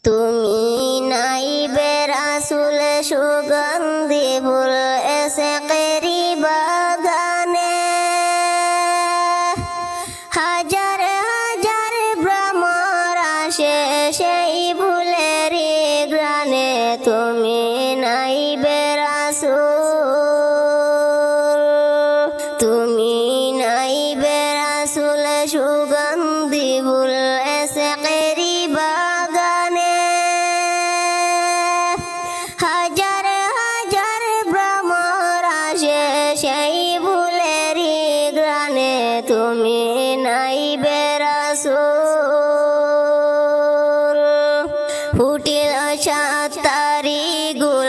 তুমি নাইবে রাসূল সুগন্ধি ফুল এসকেরি বাগানে, হাজার হাজার ভ্রমর আসে সেই ফুলেরই গ্রানে। তুমি নাইবে রাসূল, তুমি নাইবে রাসূল সুগন্ধি ফুল এসকেরি বাগানে, হাজার হাজার ভ্রমর আসে সেই ফুলেরই গ্রানে। তুমি নাইবে রাসূল, ফুটিল সাত তারি গুল